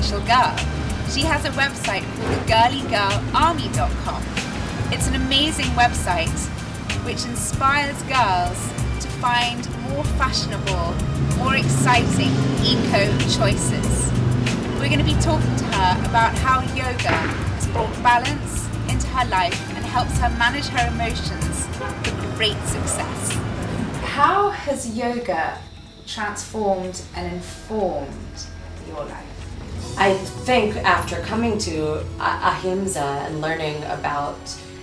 spiritual girl. She has a website called girliegirlarmy.com. It's an amazing website which inspires girls to find more fashionable, more exciting eco choices. We're going to be talking to her about how yoga has brought balance into her life and helps her manage her emotions for great success. How has yoga transformed and informed your life? I think after coming to Ahimsa and learning about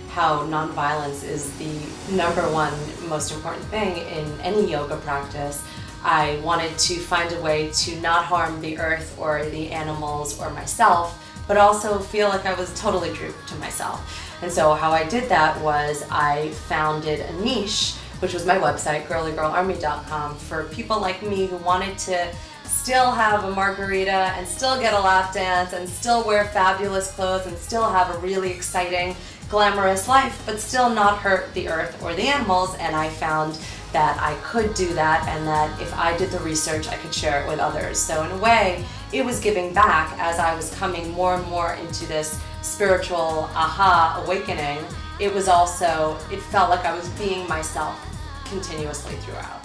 how nonviolence is the number one most important thing in any yoga practice, I wanted to find a way to not harm the earth or the animals or myself, but also feel like I was totally true to myself. And so how I did that was I founded a niche, which was my website, girliegirlarmy.com, for people like me who wanted to still have a margarita and still get a lap dance and still wear fabulous clothes and still have a really exciting, glamorous life, but still not hurt the earth or the animals. And I found that I could do that, and that if I did the research, I could share it with others. So in a way, it was giving back as I was coming more and more into this spiritual aha awakening. It was also, it felt like I was being myself continuously throughout.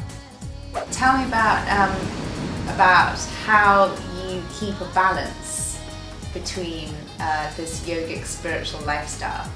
Tell me about how you keep a balance between this yogic spiritual lifestyle.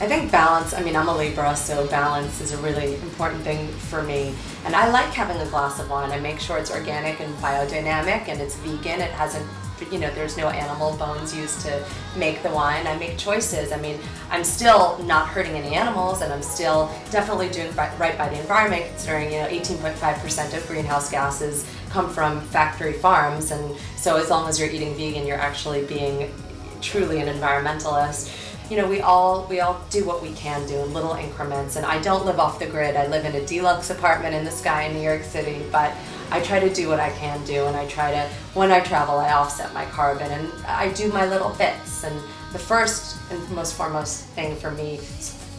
I think balance, I'm a Libra, so balance is a really important thing for me. And I like having a glass of wine. I make sure it's organic and biodynamic and it's vegan. It hasn't, there's no animal bones used to make the wine. I make choices. I'm still not hurting any animals, and I'm still definitely doing right by the environment, considering 18.5% of greenhouse gases come from factory farms. And so as long as you're eating vegan, you're actually being truly an environmentalist. We all do what we can do in little increments, and I don't live off the grid. I live in a deluxe apartment in the sky in New York City, but I try to do what I can do, and I try to, when I travel, I offset my carbon, and I do my little bits. And the first and most foremost thing for me,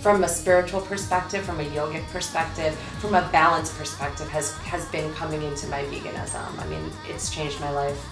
from a spiritual perspective, from a yogic perspective, from a balance perspective, has been coming into my veganism. It's changed my life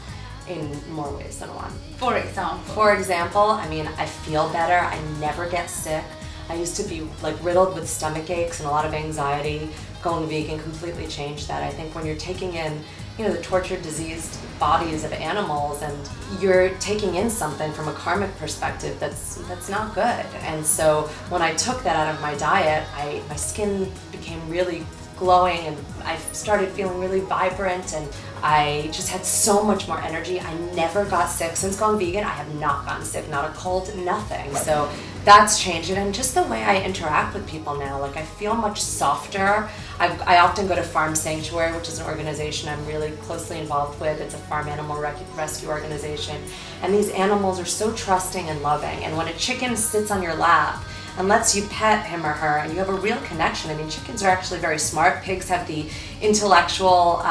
in more ways than one. For example, I feel better. I never get sick. I used to be riddled with stomach aches and a lot of anxiety. Going vegan completely changed that. I think when you're taking in, the tortured, diseased bodies of animals, and you're taking in something from a karmic perspective that's not good. And so when I took that out of my diet, my skin became really glowing, and I started feeling really vibrant, and I just had so much more energy. I never got sick. Since going vegan, I have not gotten sick, not a cold, nothing. So that's changed it. And just the way I interact with people now, I feel much softer. I often go to Farm Sanctuary, which is an organization I'm really closely involved with. It's a farm animal rescue organization. And these animals are so trusting and loving. And when a chicken sits on your lap and lets you pet him or her, and you have a real connection. Chickens are actually very smart. Pigs have the intellectual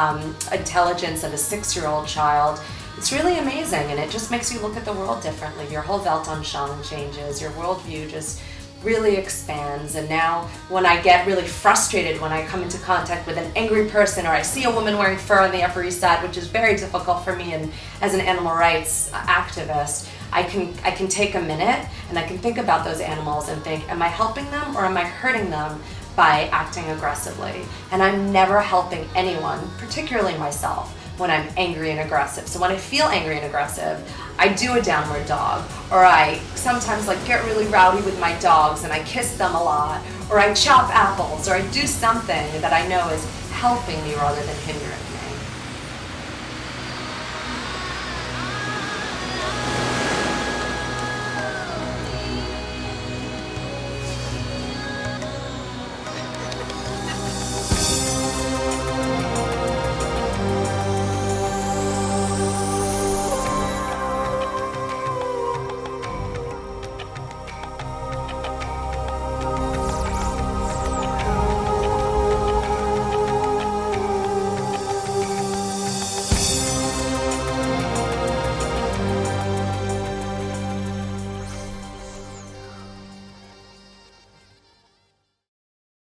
intelligence of a 6-year-old child. It's really amazing, and it just makes you look at the world differently. Your whole Weltanschauung changes, your worldview just really expands. And now when I get really frustrated when I come into contact with an angry person, or I see a woman wearing fur on the Upper East Side, which is very difficult for me and as an animal rights activist, I can take a minute and I can think about those animals and think, am I helping them or am I hurting them by acting aggressively? And I'm never helping anyone, particularly myself, when I'm angry and aggressive. So when I feel angry and aggressive, I do a downward dog, or I sometimes get really rowdy with my dogs and I kiss them a lot, or I chop apples, or I do something that I know is helping me rather than hindering